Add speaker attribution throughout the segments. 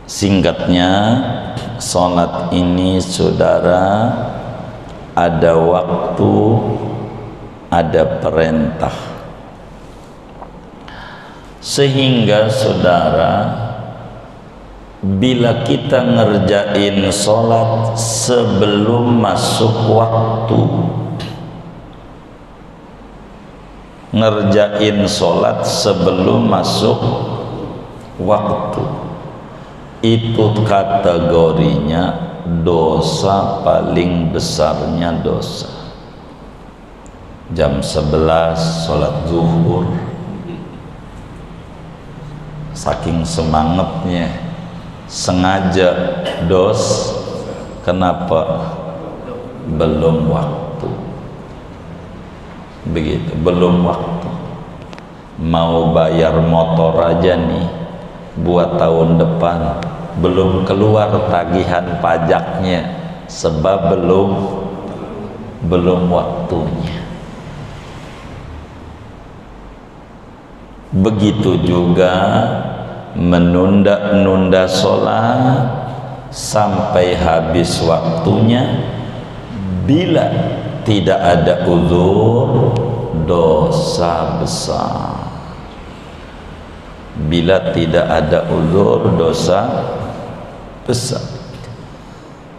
Speaker 1: Singkatnya, sholat ini saudara ada waktu, ada perintah. Sehingga saudara, bila kita ngerjain sholat sebelum masuk waktu, ngerjain sholat sebelum masuk waktu, itu kategorinya dosa paling besarnya dosa. Jam 11 sholat zuhur, saking semangatnya sengaja kenapa? Belum waktu. Begitu, belum waktu. Mau bayar motor aja nih buat tahun depan, belum keluar tagihan pajaknya sebab belum waktunya. Begitu juga menunda-nunda sholat sampai habis waktunya, bila tidak ada uzur, dosa besar. Bila tidak ada uzur, dosa besar.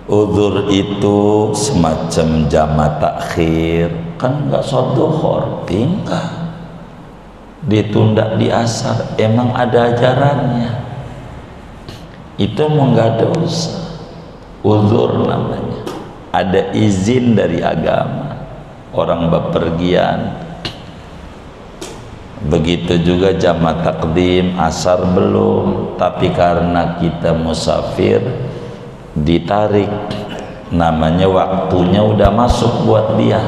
Speaker 1: Uzur itu semacam jama takhir, kan nggak sholat duhur, tinggal ditunda di asar, emang ada ajarannya, itu emang nggak dosa. Uzur namanya, ada izin dari agama. Orang bepergian, begitu juga jama takdim, asar belum, tapi karena kita musafir ditarik, namanya waktunya udah masuk buat dia,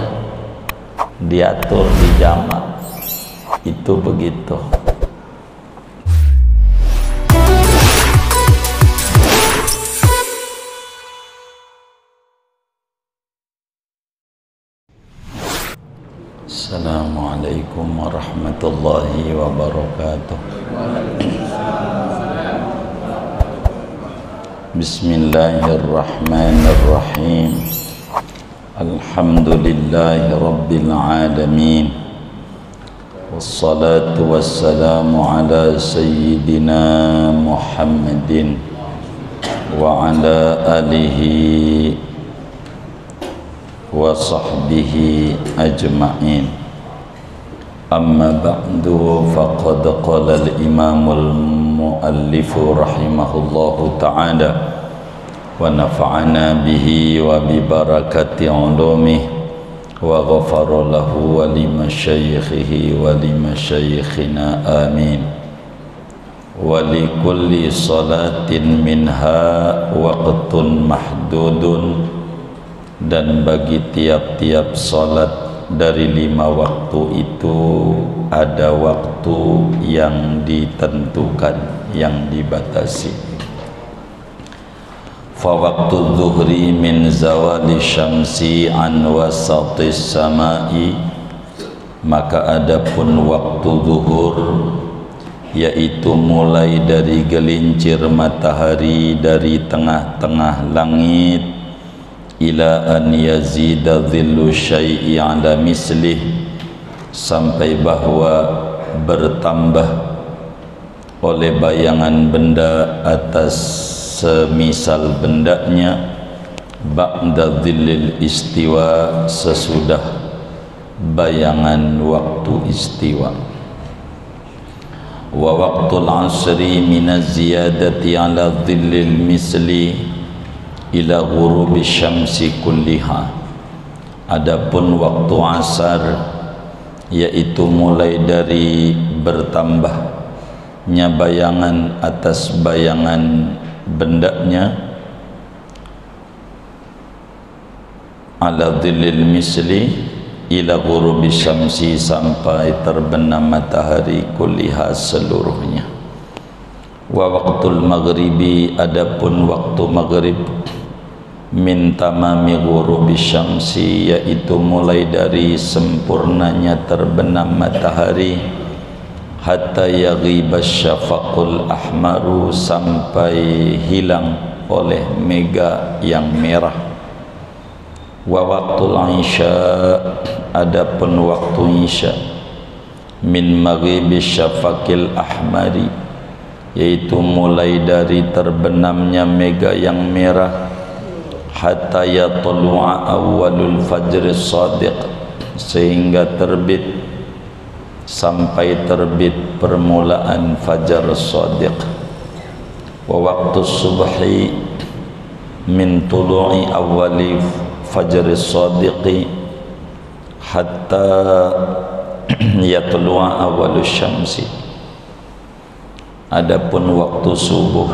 Speaker 1: diatur di jama. Itu begitu. Assalamualaikum warahmatullahi wabarakatuh. Bismillahirrahmanirrahim. Alhamdulillahi rabbil alamin. Wassalatu wassalamu ala sayyidina Muhammadin wa ala alihi wa sahbihi ajma'in. Amma ba'du, faqad qala al-imamul muallifu rahimahullahu ta'ala wa nafa'ana bihi wa bi barakati ulumihi wa ghafara lahu wa li masyaikhihi wa li masyaikhina amin. Wa li kulli salatin minha waqtun mahdudun, dan bagi tiap-tiap salat dari 5 waktu itu ada waktu yang ditentukan, yang dibatasi. Fa waqtu dhuhri min zawali syamsi an wasatis samai, maka adapun waktu zuhur yaitu mulai dari gelincir matahari dari tengah-tengah langit ila an yazida dhillu syai'i ala mislih, sampai bahwa bertambah oleh bayangan benda atas semisal bendanya, ba'da dhillil istiwa, sesudah bayangan waktu istiwa. Wa waqtul asri minaz ziyadati ala dhillil misli ila ghurubi syamsi kulliha. Adapun waktu asar yaitu mulai dari bertambahnya bayangan atas bayangan bendanya ala dhillil misli ila ghurubi syamsi, sampai terbenam matahari kulliha, seluruhnya. Wa waqtul maghribi, adapun waktu maghrib min tamami ghurubi syamsi, yaitu mulai dari sempurnanya terbenam matahari hatta yaghibas syafaqul ahmaru, sampai hilang oleh mega yang merah. Wa waqtul isya, adapun waktu isya, min maghibis syafaqil ahmari, yaitu mulai dari terbenamnya mega yang merah, hatta yatlu'a awwalul fajr shadiq, sehingga terbit sampai terbit permulaan fajar shadiq. Wa waqtu subhi min tulu'i awwali fajr shadiqi hatta yatlu'a awwalu syamsi. Adapun waktu subuh,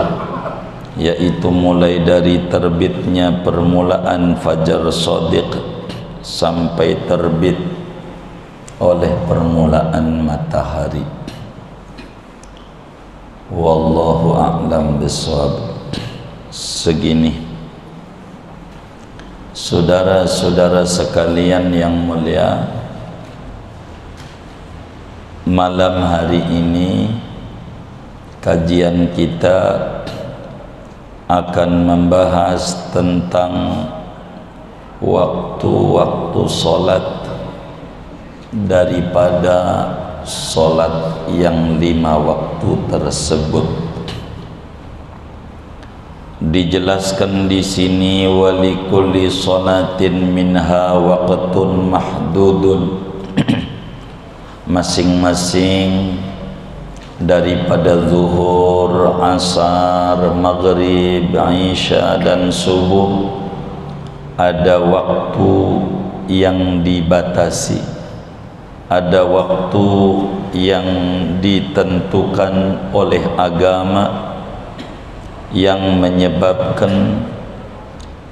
Speaker 1: yaitu mulai dari terbitnya permulaan fajar shadiq sampai terbit oleh permulaan matahari. Wallahu a'lam bishawab. Segini, saudara-saudara sekalian yang mulia, malam hari ini kajian kita akan membahas tentang waktu-waktu solat daripada solat yang 5 waktu tersebut. Dijelaskan di sini, walikulli salatin minha waqtun mahdudun, masing-masing daripada zuhur, asar, maghrib, isya dan subuh ada waktu yang dibatasi, ada waktu yang ditentukan oleh agama, yang menyebabkan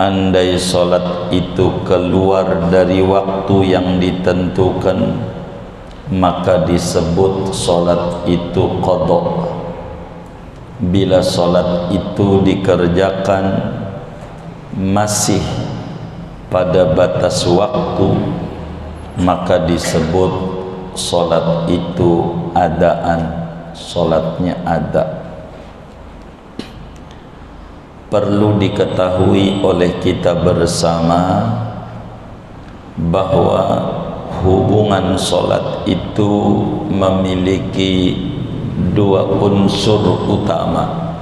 Speaker 1: andai solat itu keluar dari waktu yang ditentukan, maka disebut solat itu qadha. Bila solat itu dikerjakan masih pada batas waktu, maka disebut solat itu adaan, solatnya ada. Perlu diketahui oleh kita bersama bahwa hubungan solat itu memiliki 2 unsur utama.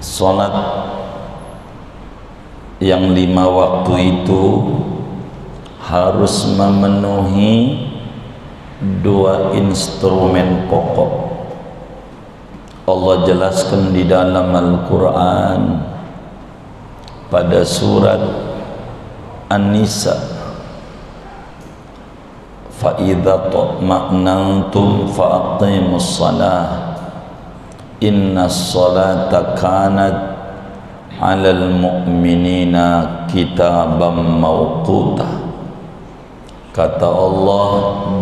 Speaker 1: Solat yang 5 waktu itu harus memenuhi 2 instrumen pokok. Allah jelaskan di dalam Al-Quran pada surat An-Nisa, فَإِذَا طَمَأْنَنْتُمْ فَأَقِيمُوا الصَّلَاةَ إِنَّ الصَّلَاةَ كَانَتْ عَلَى الْمُؤْمِنِينَ كِتَابًا مَوْقُوتًا. Kata Allah,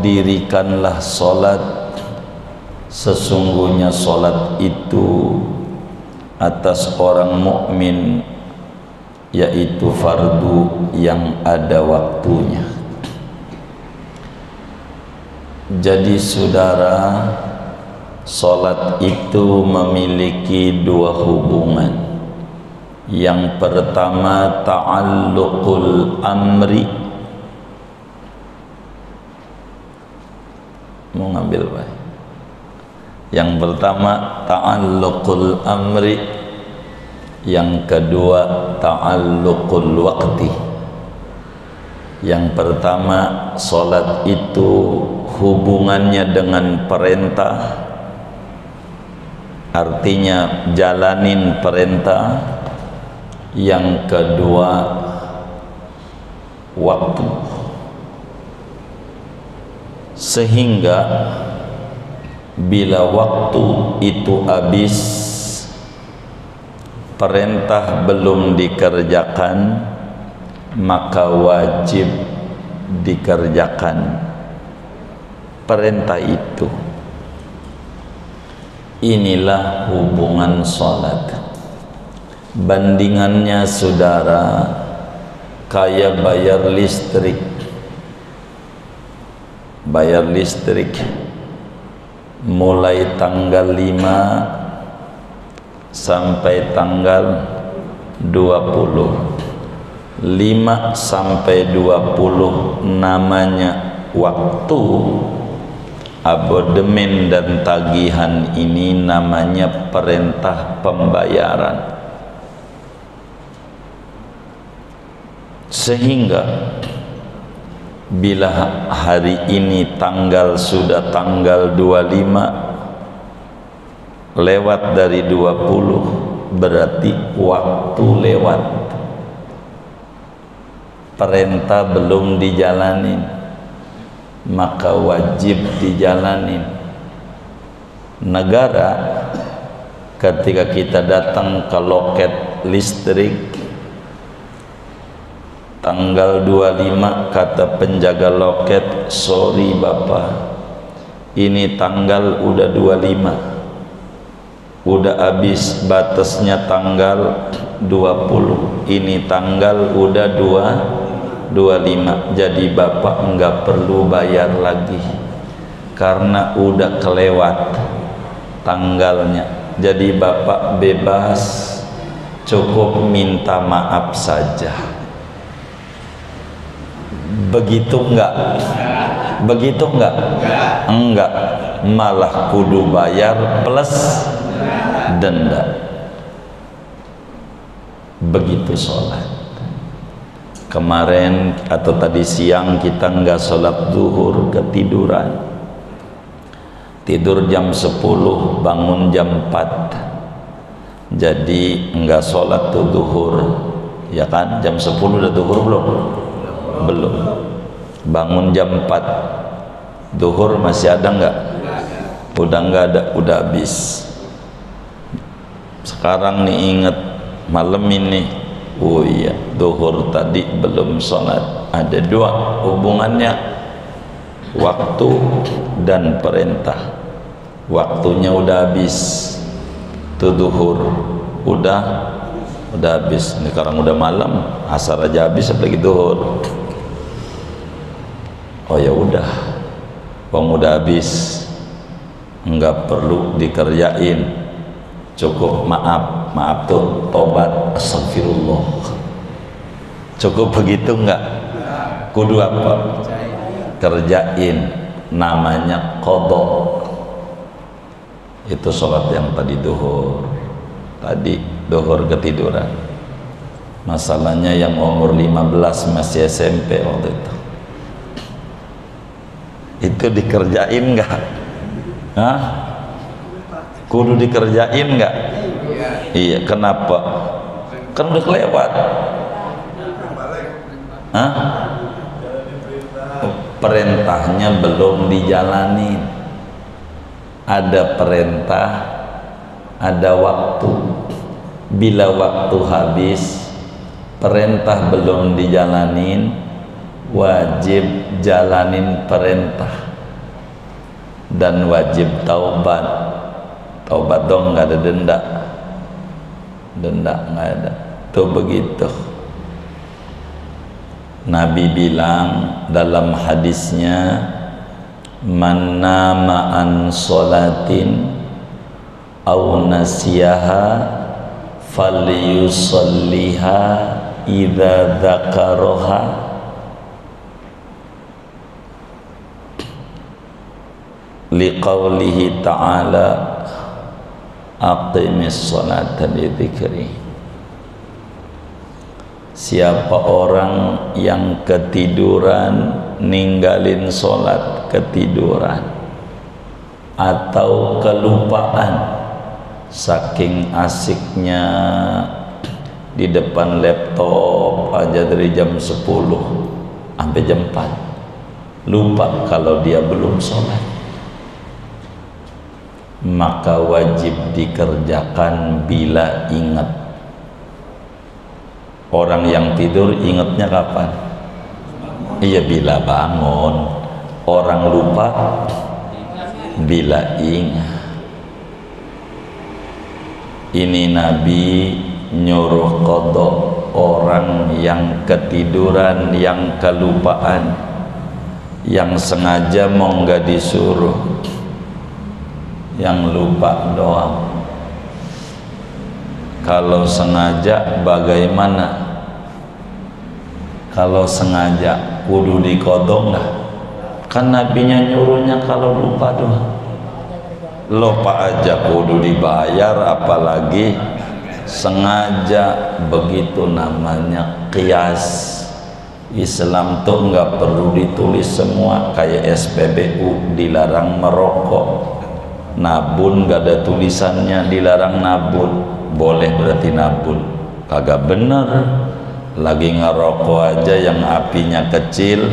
Speaker 1: dirikanlah solat, sesungguhnya solat itu atas orang mukmin, yaitu fardu yang ada waktunya. Jadi saudara, solat itu memiliki 2 hubungan. Yang pertama ta'alluqul amri. Mau ngambil Pak? Yang pertama ta'alluqul amri, yang kedua ta'alluqul waqti. Yang pertama, solat itu hubungannya dengan perintah, artinya jalanin perintah. Yang kedua, waktu. Sehingga bila waktu itu habis, perintah belum dikerjakan, maka wajib dikerjakan perintah itu. Inilah hubungan salat. Bandingannya saudara, kayak bayar listrik. bayar listrik mulai tanggal 5 sampai tanggal 20. 5 sampai 20 namanya waktu. Abodemen dan tagihan ini namanya perintah pembayaran. Sehingga bila hari ini sudah tanggal 25, lewat dari 20 berarti waktu lewat, perintah belum dijalanin, maka wajib dijalanin. Negara ketika kita datang ke loket listrik tanggal 25, kata penjaga loket, sorry bapak, ini tanggal udah 25, udah habis batasnya tanggal 20, ini tanggal udah 25, jadi bapak enggak perlu bayar lagi karena udah kelewat tanggalnya, jadi bapak bebas, cukup minta maaf saja. Begitu enggak? Begitu enggak? Enggak, malah kudu bayar plus denda. Begitu sholat. Kemarin atau tadi siang kita enggak sholat zuhur, ketiduran, tidur jam 10, bangun jam 4, jadi enggak sholat tuh zuhur, ya kan? Jam 10 udah zuhur belum? Belum. Bangun jam 4, zuhur masih ada enggak? Udah enggak ada, udah habis. Sekarang nih inget malam ini, oh iya, zuhur tadi belum sholat. Ada dua hubungannya, waktu dan perintah. Waktunya udah habis, tuh zuhur udah habis. Ini sekarang udah malam, asar aja habis, apalagi zuhur. Oh ya udah, bang udah habis, nggak perlu dikerjain, cukup maaf tuh tobat, astagfirullah, cukup begitu nggak? Kudu apa? Kerjain, namanya qadha. Itu sholat yang tadi zuhur, ketiduran. Masalahnya yang umur 15 masih SMP waktu itu dikerjain nggak? Hah? Kudu dikerjain nggak? Iya, kenapa? Kan udah kelewat. Hah? Perintahnya belum dijalanin. Ada perintah, ada waktu. Bila waktu habis, perintah belum dijalanin, wajib jalanin perintah dan wajib taubat. Taubat dong, nggak ada denda nggak ada. Tuh begitu Nabi bilang dalam hadisnya, man nama an sholatin aw nasiyaha falyusalliha idza dzakaraha liqaulihi ta'ala aqimis sholata li dzikri. Siapa orang yang ketiduran ninggalin sholat, ketiduran atau kelupaan saking asiknya di depan laptop aja dari jam 10 sampai jam 4, lupa kalau dia belum sholat, maka wajib dikerjakan bila ingat. Orang yang tidur ingatnya kapan? Iya, bila bangun. Orang lupa bila ingat. Ini Nabi nyuruh qadha orang yang ketiduran, yang kelupaan, yang sengaja mau nggak disuruh, yang lupa doang. Kalau sengaja bagaimana? Kalau sengaja kudu dikodok nggak? Kan nabinya nyuruhnya kalau lupa doang. Lupa aja kudu dibayar, apalagi sengaja. Begitu namanya qiyas. Islam tuh nggak perlu ditulis semua, kayak SPBU dilarang merokok, nabun nggak ada tulisannya, dilarang nabun. Boleh berarti nabun? Kagak bener. Lagi ngerokok aja yang apinya kecil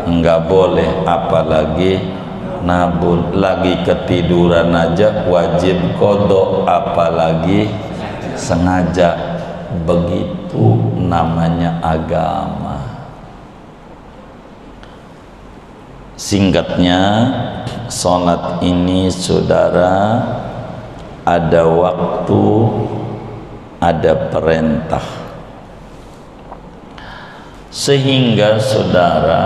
Speaker 1: nggak boleh, apalagi nabun. Lagi ketiduran aja wajib kodok, apalagi sengaja. Begitu namanya agama. Singkatnya, sholat ini saudara ada waktu, ada perintah. Sehingga saudara,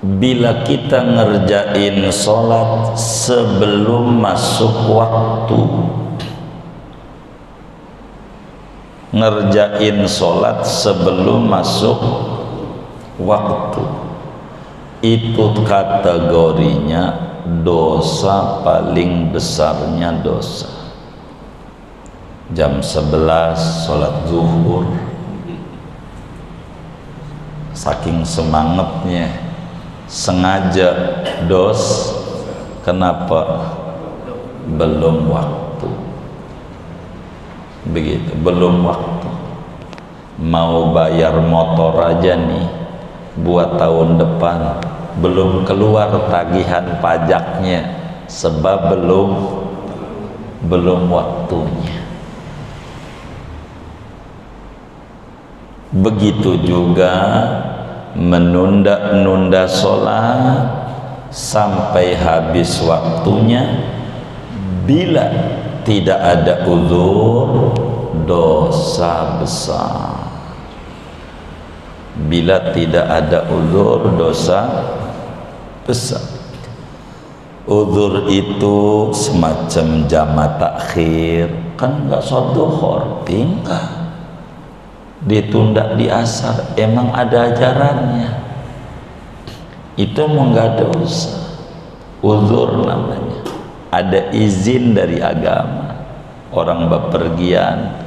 Speaker 1: bila kita ngerjain sholat sebelum masuk waktu, ngerjain sholat sebelum masuk waktu, itu kategorinya dosa paling besarnya dosa. Jam 11 sholat zuhur, saking semangatnya sengaja dos. Kenapa? Belum waktu. Begitu, belum waktu. Mau bayar motor aja nih buat tahun depan, belum keluar tagihan pajaknya, sebab belum waktunya. Begitu juga menunda-nunda sholat sampai habis waktunya, bila tidak ada uzur, dosa besar. Bila tidak ada uzur, dosa besar. Uzur itu semacam jamak takhir, kan nggak sholat duhur, tinggal ditunda di asar, emang ada ajarannya, itu emang nggak dosa. Uzur namanya, ada izin dari agama. Orang bepergian,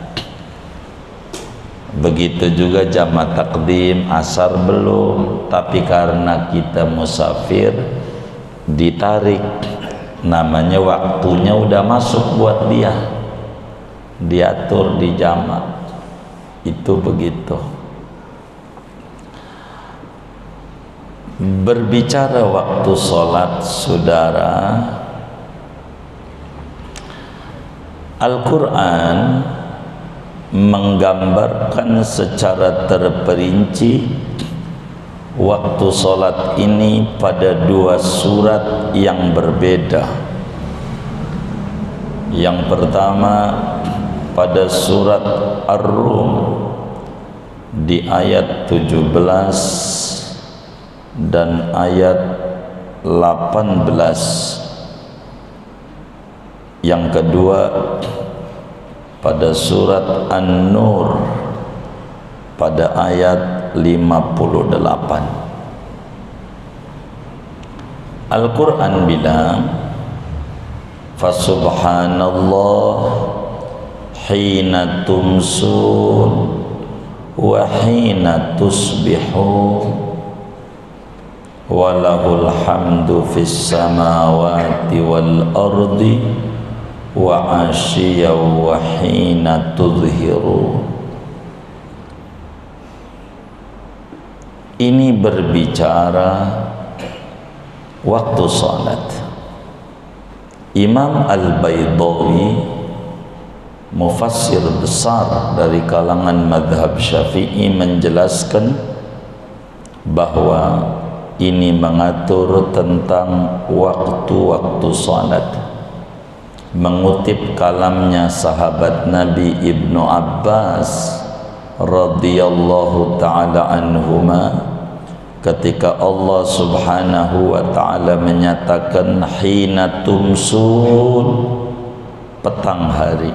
Speaker 1: begitu juga jamak takdim, asar belum, tapi karena kita musafir ditarik, namanya waktunya udah masuk buat dia, diatur di jamak. Itu begitu. Berbicara waktu sholat saudara, Al-Quran menggambarkan secara terperinci waktu sholat ini pada dua surat yang berbeda. Yang pertama pada surat Ar-Rum di ayat 17 dan ayat 18. Yang kedua pada surat An-Nur pada ayat 58. Al-Quran bilang, Fasubhanallah hina tumsun wa hina tusbihun walahul hamdu fis samawati wal ardi wa asyiya wa hina tudhhiru. Ini berbicara waktu salat. Imam Al-Baydawi, mufassir besar dari kalangan madhab Syafi'i, menjelaskan bahwa ini mengatur tentang waktu-waktu salat. Mengutip kalamnya sahabat Nabi Ibnu Abbas radhiyallahu ta'ala anhuma, ketika Allah subhanahu wa ta'ala menyatakan hina tumsun, petang hari.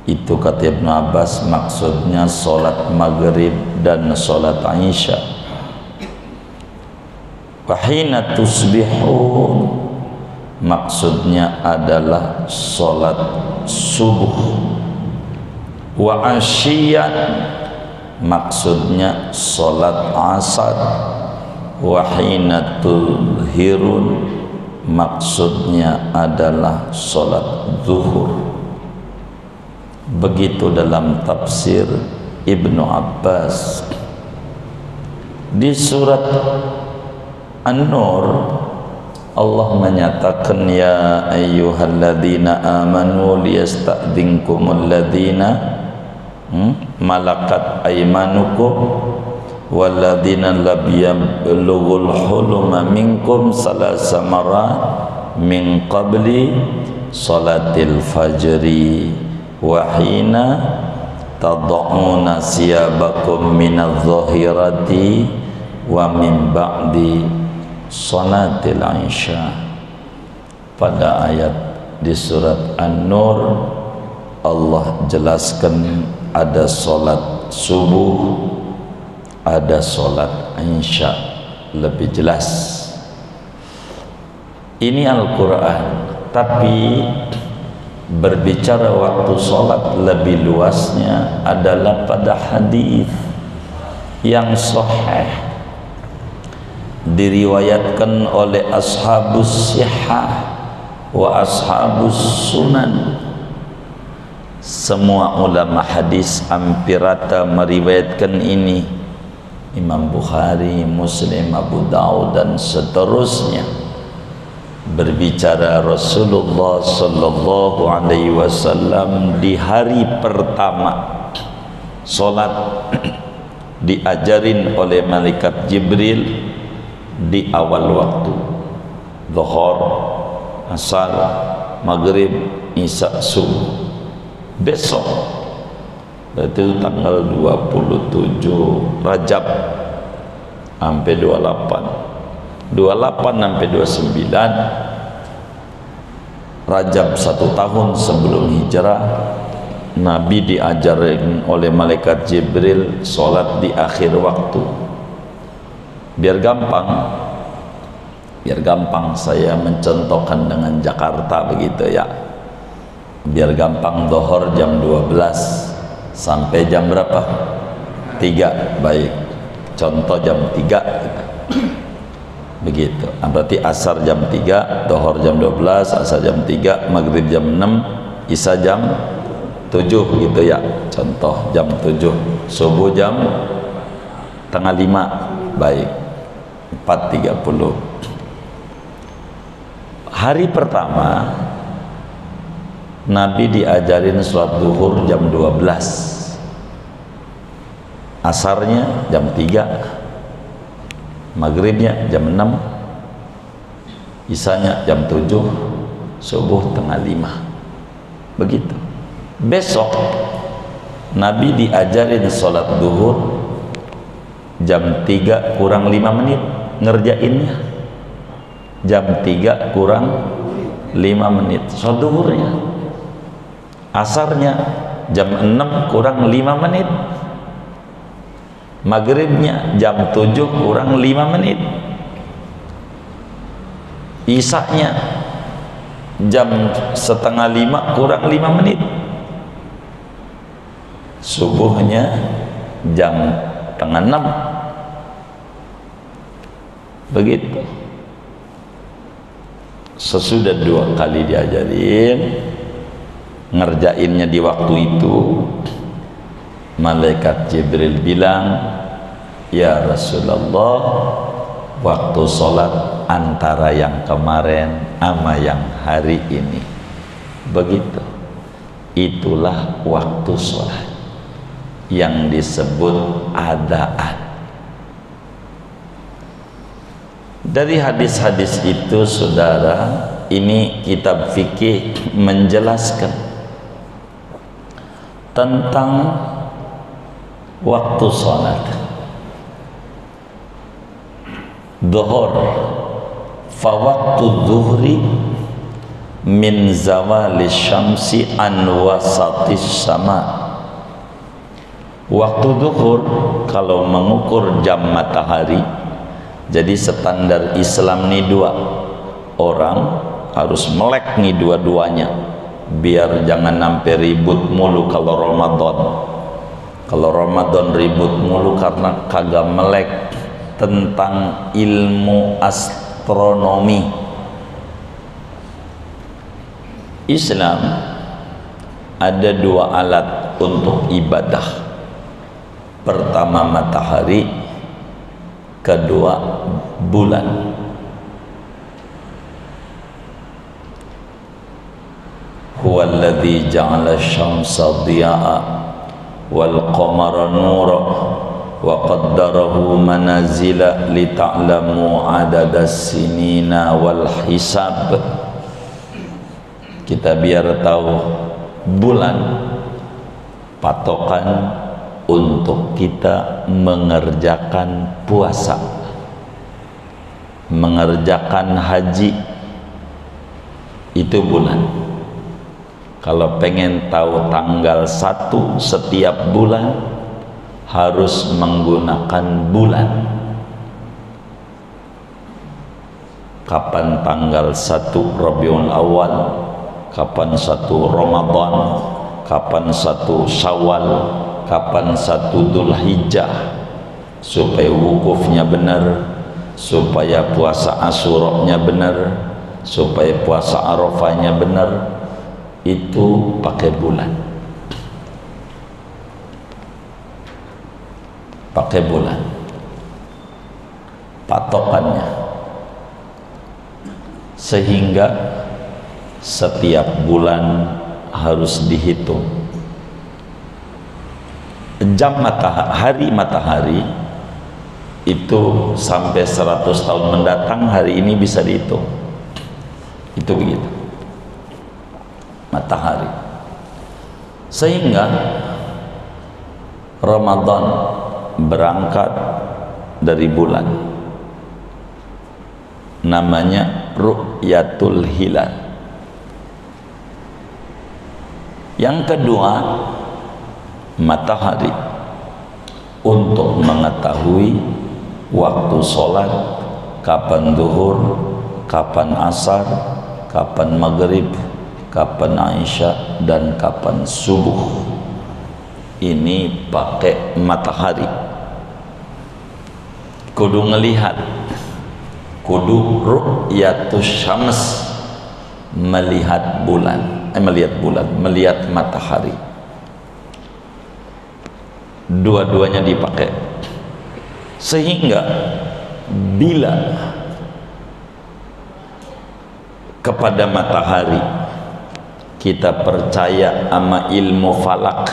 Speaker 1: Itu kata Ibnu Abbas maksudnya solat maghrib dan solat isya. Wa hina tusbihun maksudnya adalah solat subuh. Wa asyian maksudnya solat asar. Wa hina tulhirun maksudnya adalah solat zuhur. Begitu dalam tafsir Ibnu Abbas. Di surat An-Nur Allah menyatakan ya ayyuhalladzina amanu liyasta'dzinkumul ladzina malakat aymanukum walladzina lam yablughul huluma minkum salasa marat min qabli salatil fajri wa hina tad'una siyabakum minadh-dhahirati wa min ba'di salatil isya. Pada ayat di surat An-Nur Allah jelaskan ada solat subuh, ada solat isya, lebih jelas. Ini Al-Quran, tapi berbicara waktu sholat lebih luasnya adalah pada hadis yang sahih diriwayatkan oleh ashabus sihah wa ashabus sunan. Semua ulama hadis hampir rata meriwayatkan ini, Imam Bukhari, Muslim, Abu Daud dan seterusnya. Berbicara Rasulullah sallallahu alaihi wasallam di hari pertama salat diajarin oleh malaikat Jibril di awal waktu, zuhur, asar, maghrib, isya, subuh. Besok berarti tanggal 27 Rajab sampai 28 sampai 29 Rajab, 1 tahun sebelum hijrah, Nabi diajarin oleh malaikat Jibril sholat di akhir waktu. Biar gampang saya mencontohkan dengan Jakarta begitu ya. Biar gampang, zuhur jam 12 sampai jam berapa? 3. Baik, contoh jam 3 begitu. Berarti asar jam 3, zuhur jam 12, asar jam 3, maghrib jam 6, isya jam 7 gitu ya. Contoh jam 7, subuh jam tengah 5. Baik, 4.30. Hari pertama Nabi diajarin sholat zuhur jam 12, asarnya jam 3, maghribnya jam 6, isanya jam 7, subuh tengah 5. Begitu. Besok Nabi diajarin sholat zuhur jam 3 kurang 5 menit ngerjainnya. Jam 3 kurang 5 menit sholat zuhurnya. Asarnya jam 6 kurang 5 menit. Maghribnya jam 7 kurang 5 menit. Isaknya jam setengah 5 kurang 5 menit. Subuhnya jam tengah 6. Begitu. Sesudah 2 kali diajarin, ngerjainnya di waktu itu, malaikat Jibril bilang, ya Rasulullah, waktu sholat antara yang kemarin sama yang hari ini. Begitu. Itulah waktu sholat yang disebut adaan. Dari hadis-hadis itu, saudara, ini kitab fikih menjelaskan tentang waktu sholat. dhuhur, fa waqtu dhuhri min zawali syamsi an wasatis sama. Waktu zuhur kalau mengukur jam matahari, jadi standar Islam nih dua, orang harus melek nih dua-duanya biar jangan sampai ribut mulu kalau Ramadan. Kalau Ramadan ribut mulu karena kagak melek tentang ilmu astronomi. Islam ada dua alat untuk ibadah. Pertama matahari, kedua bulan. Huwallazi ja'ala asy-syamsa dhiya'a wal qamara nura wa qaddarahu manazila lita'lamu 'adadas sinina wal hisab. Kita biar tahu bulan patokan untuk kita mengerjakan puasa, mengerjakan haji, itu bulan. Kalau pengen tahu tanggal 1 setiap bulan harus menggunakan bulan. Kapan tanggal 1 Rabiul Awal, kapan 1 Ramadan, kapan 1 Syawal, kapan 1 Dzulhijjah, supaya wukufnya benar, supaya puasa Asyuranya benar, supaya puasa Arafahnya benar, itu pakai bulan. Pakai bulan patokannya, sehingga setiap bulan harus dihitung. Jam matahari itu sampai 100 tahun mendatang hari ini bisa dihitung. Itu begitu matahari, sehingga Ramadan berangkat dari bulan, namanya ru'yatul hilal. Yang kedua matahari, untuk mengetahui waktu sholat, kapan zuhur, kapan asar, kapan maghrib, kapan Isya, dan kapan subuh. Ini pakai matahari. Kudu ngelihat, kudu ru'yatus syams, melihat bulan, melihat matahari. Dua-duanya dipakai, sehingga bila kepada matahari kita percaya sama ilmu falak,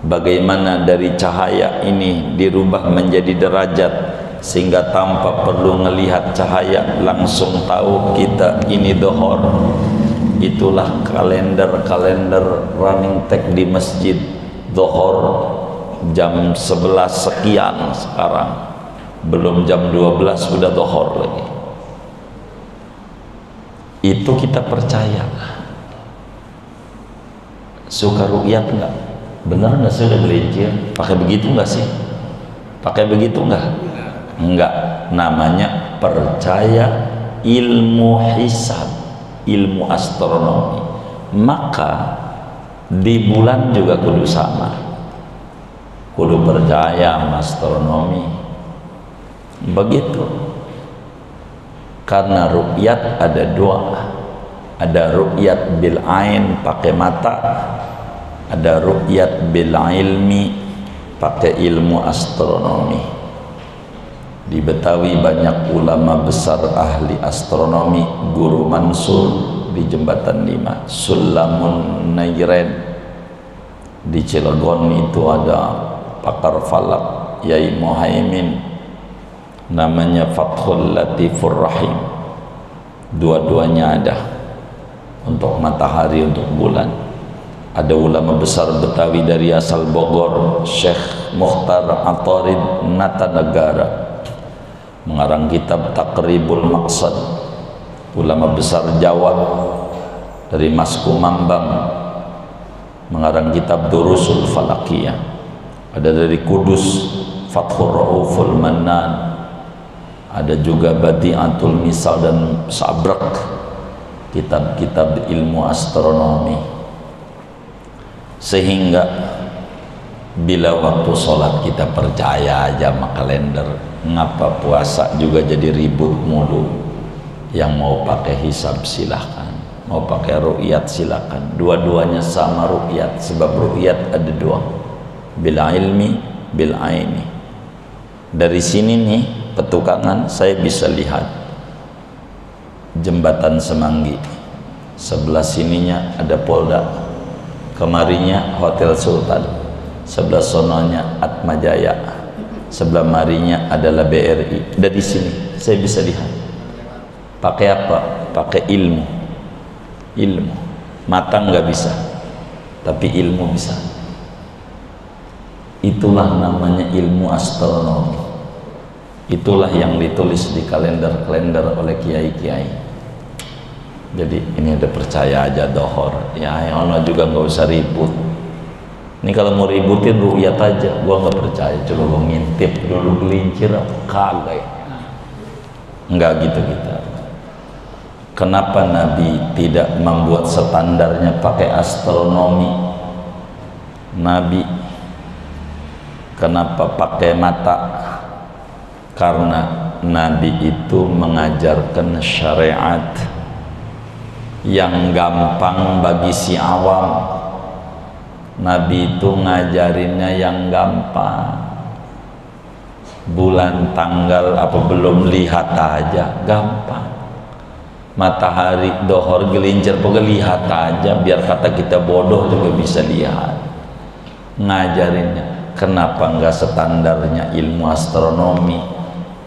Speaker 1: bagaimana dari cahaya ini dirubah menjadi derajat, sehingga tanpa perlu ngelihat cahaya langsung tahu kita ini dhuhur. Itulah kalender running tag di masjid. Dhuhur jam 11 sekian sekarang, belum jam 12 sudah dhuhur lagi. Itu kita percaya. Suka ru'yat enggak? Benar enggak sih udah gelincir? Pakai begitu enggak sih? Pakai begitu enggak? Enggak. Namanya percaya ilmu hisab, ilmu astronomi. Maka di bulan juga kudu sama, kudu percaya sama astronomi. Begitu. Karena ru'yat ada dua, ada ru'yat bil ain pakai mata, ada ru'yat bil ilmi pakai ilmu astronomi. Di Betawi banyak ulama besar ahli astronomi. Guru Mansur di Jembatan 5, Sulamun Nairen di Cilegon itu ada pakar falak Yai Muhaimin, namanya Fathul Latifur Rahim. Dua-duanya ada, untuk matahari, untuk bulan. Ada ulama besar Betawi dari asal Bogor, Syekh Mukhtar Atarid Natanegara, mengarang kitab Taqribul Maqsad, ulama besar Jawa. Dari Mas Kumambang mengarang kitab Durusul Falakiyah. Ada dari Kudus Fathur Rauful Mannan, ada juga Badi'atul Misal dan Sabrak, kitab-kitab ilmu astronomi. Sehingga bila waktu sholat kita percaya aja sama kalender, ngapa puasa juga jadi ribut mulu. Yang mau pakai hisab silahkan, mau pakai ru'yat silakan, dua-duanya sama ru'yat, sebab ru'yat ada dua, bil ilmi bil aini. Dari sini nih petukangan saya bisa lihat jembatan Semanggi, sebelah sininya ada Polda, kemarinya Hotel Sultan, sebelah sononya Atmajaya, sebelah marinya adalah BRI. Dari sini saya bisa lihat. Pakai apa? Pakai ilmu. Ilmu mata nggak bisa, tapi ilmu bisa. Itulah namanya ilmu astronomi. Itulah yang ditulis di kalender-kalender oleh kiai-kiai. Jadi ini udah percaya aja dohor ya, Allah juga nggak usah ribut. Ini kalau mau ributin ru'yat aja, gua nggak percaya. Coba gua ngintip dulu gelincir kagak ya. Nggak gitu kita. Kenapa Nabi tidak membuat standarnya pakai astronomi? Nabi kenapa pakai mata? Karena Nabi itu mengajarkan syariat yang gampang bagi si awam. Nabi itu ngajarinnya yang gampang. Bulan, tanggal apa belum lihat aja gampang. Matahari dohor gelincir pokoknya lihat aja, biar kata kita bodoh juga bisa lihat. Ngajarinnya kenapa enggak standarnya ilmu astronomi?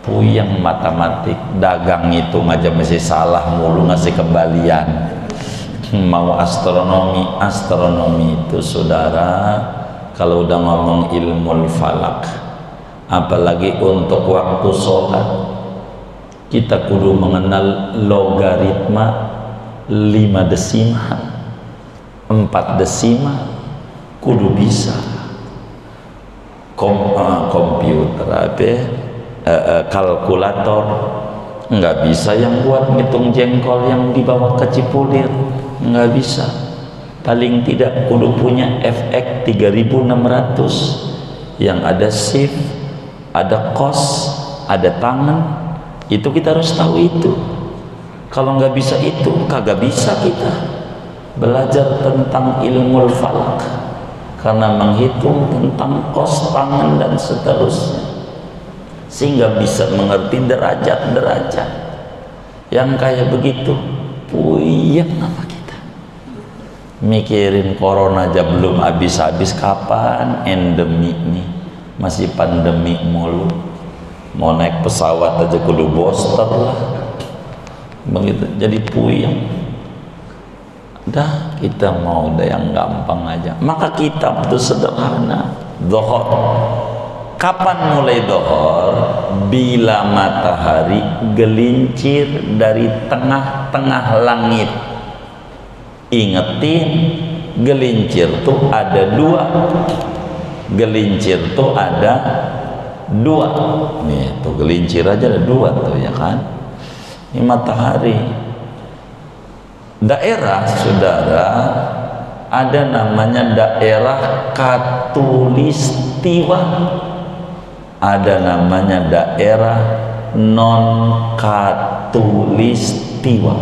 Speaker 1: Puyeng matematik, dagang itu aja masih salah mulu ngasih kembalian. Mau astronomi, astronomi itu saudara, kalau udah ngomong ilmu falak, apalagi untuk waktu sholat, kita kudu mengenal logaritma 5 desimal, 4 desimal, kudu bisa. Komputer kalkulator nggak bisa yang buat ngitung jengkol yang dibawa ke Cipulir, nggak bisa. Paling tidak kudu punya FX 3600 yang ada shift, ada cos, ada tangan. Itu kita harus tahu itu. Kalau nggak bisa itu, kagak bisa kita belajar tentang ilmu falak, karena menghitung tentang kos, tangan dan seterusnya, sehingga bisa mengerti derajat-derajat. Yang kayak begitu puyeng nama kita. Mikirin corona aja belum habis-habis, kapan endemi nih? Masih pandemi mulu. Mau naik pesawat aja kudu booster lah, begitu. Jadi puyeng. Dah kita mau udah yang gampang aja. Maka kitab itu sederhana. Dohor. Kapan mulai dohor? Bila matahari gelincir dari tengah-tengah langit. Ingetin, gelincir tuh ada dua. Gelincir tuh ada dua. Nih tuh gelincir aja ada dua tuh ya kan. Ini matahari. Daerah saudara ada namanya daerah Katulistiwa, ada namanya daerah non Katulistiwa.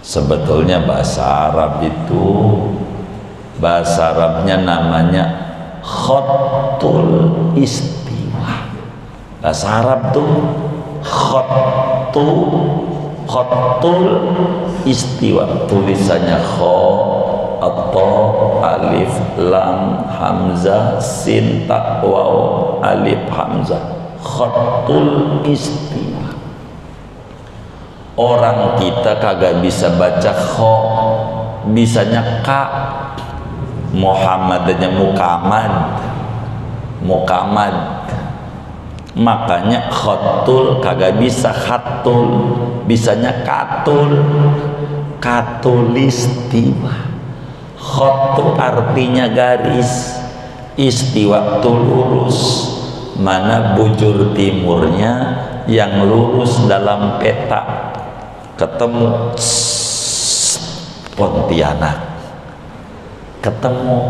Speaker 1: Sebetulnya bahasa Arab itu, bahasa Arabnya namanya Khatul Istiwa. Bahasa Arab tuh Khatul Istiwa, tulisannya kha, atau alif lam hamzah sin ta waw alif hamzah. Khatul Istiwa. Orang kita kagak bisa baca kha, bisanya ka. Muhammad aja mukamad. Makanya khotul kagak bisa khatul, bisanya katul. Katulistiwa. Khotu artinya garis, istiwa itu lurus. Mana bujur timurnya yang lurus dalam peta, ketemu Pontianak, ketemu,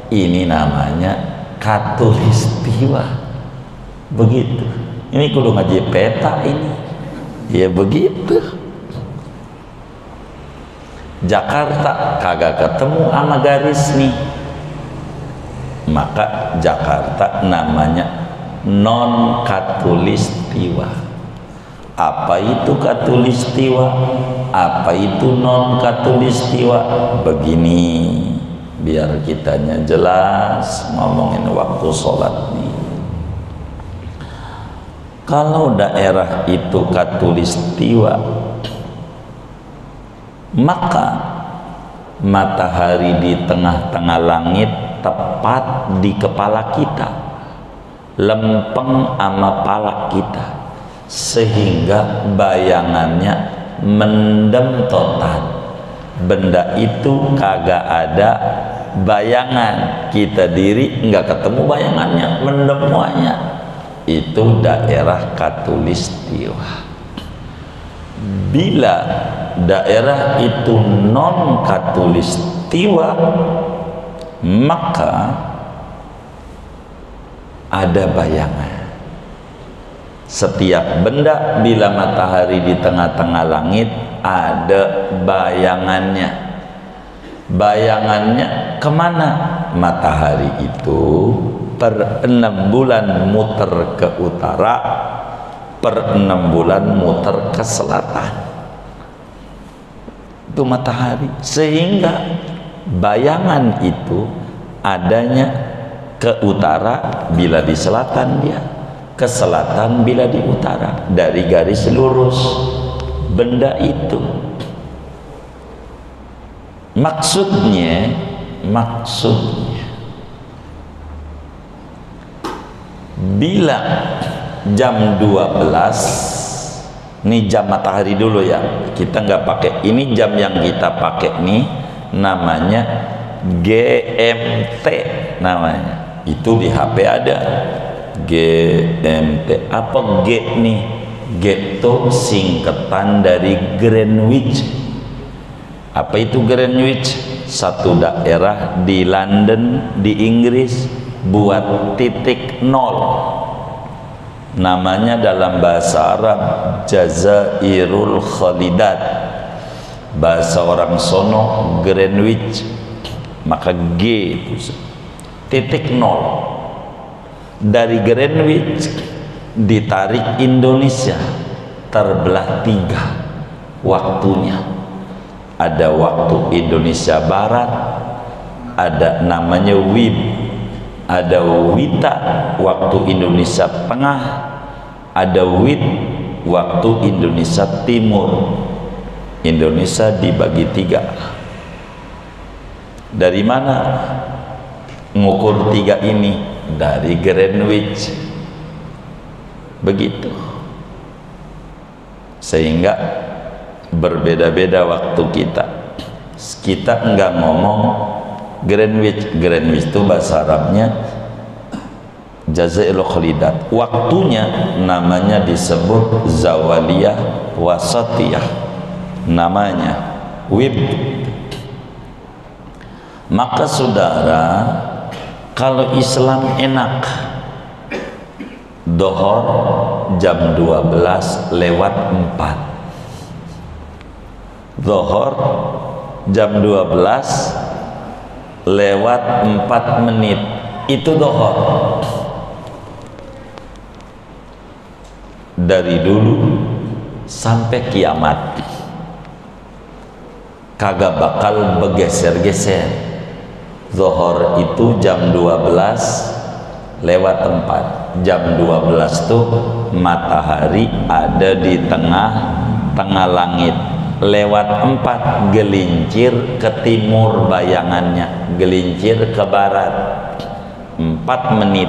Speaker 1: ini namanya katulistiwa. Begitu. Ini kudu ngaji peta ini. Ya begitu. Jakarta kagak ketemu sama garis nih, maka Jakarta namanya non katulistiwa. Apa itu katulistiwa? Apa itu non katulistiwa? Begini, biar kitanya jelas ngomongin waktu sholat nih. Kalau daerah itu katulistiwa, maka matahari di tengah-tengah langit tepat di kepala kita, lempeng sama pala kita, sehingga bayangannya mendem total. Benda itu kagak ada bayangan, kita diri nggak ketemu bayangannya, mendem semuanya. Itu daerah katulistiwa. Bila daerah itu non katulistiwa, maka ada bayangan. Setiap benda bila matahari di tengah-tengah langit ada bayangannya. Bayangannya kemana? Matahari itu per 6 bulan muter ke utara, per 6 bulan muter ke selatan. Itu matahari. Sehingga bayangan itu adanya ke utara bila di selatan dia, ke selatan bila di utara, dari garis lurus benda itu. Maksudnya bila jam 12, ini jam matahari dulu ya, kita nggak pakai ini jam yang kita pakai nih, namanya GMT namanya. Itu di HP ada GMT. Apa G nih? G itu singkatan dari Greenwich. Apa itu Greenwich? Satu daerah di London di Inggris buat titik nol. Namanya dalam bahasa Arab Jazairul Khalidat, bahasa orang sono Greenwich. Maka G itu titik nol. Dari Greenwich ditarik Indonesia, terbelah 3 waktunya. Ada waktu Indonesia Barat, ada namanya WIB, ada WITA waktu Indonesia Tengah, ada WIT waktu Indonesia Timur. Indonesia dibagi 3. Dari mana ngukur 3 ini? Dari Greenwich. Begitu. Sehingga berbeda-beda waktu kita. Kita enggak ngomong Greenwich. Greenwich itu bahasa Arabnya Jazairul Khalidat. Waktunya namanya disebut Zawaliyah Wasatiyah. Namanya WIB. Maka saudara, kalau Islam enak, Dohor jam 12:04. Dohor jam 12:04. Itu dohor. Dari dulu sampai kiamat kagak bakal bergeser-geser. Zuhur itu jam 12:04. Jam 12 tuh matahari ada di tengah langit. Lewat 4 gelincir ke timur bayangannya, gelincir ke barat 4 menit.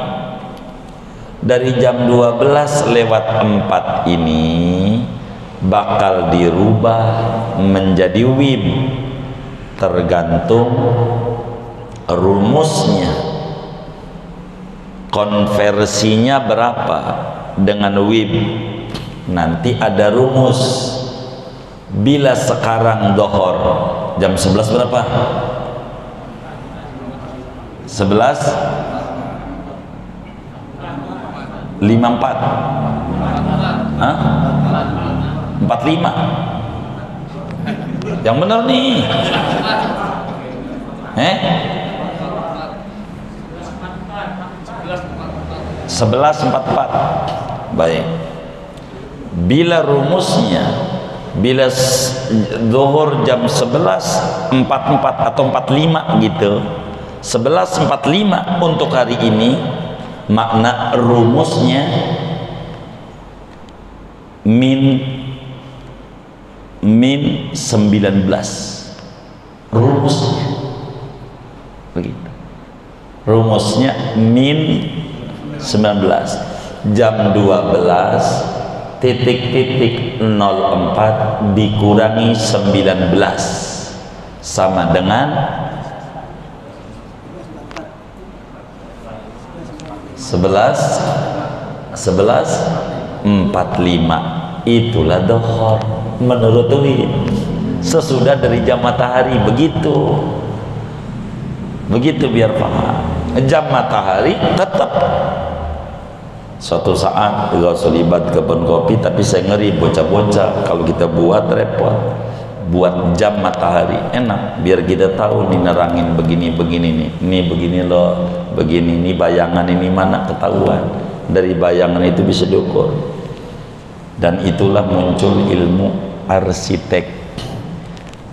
Speaker 1: dari jam 12 lewat 4 ini bakal dirubah menjadi WIB, tergantung rumusnya, konversinya berapa dengan WIB. Nanti ada rumus. Bila sekarang dohor jam 11 berapa? 11 54 Hah? 45 yang benar nih 11.44. Baik, bila rumusnya, bila zuhur jam 11.44 atau 45 gitu, 11.45 untuk hari ini, makna rumusnya min 19, rumusnya begitu, rumusnya min 19. Jam 12 titik-titik 04 dikurangi 19 sama dengan 11.45. Itulah dohor menurut Win. Sesudah dari jam matahari, begitu biar paham. Jam matahari tetap suatu saat gak usah libat kebun kopi, tapi saya ngeri bocah-bocah kalau kita buat repot. Buat jam matahari enak, biar kita tahu nih nerangin begini-begini nih, ini begini loh, begini, ini bayangan ini mana ketahuan. Dari bayangan itu bisa diukur. Dan itulah muncul ilmu arsitek.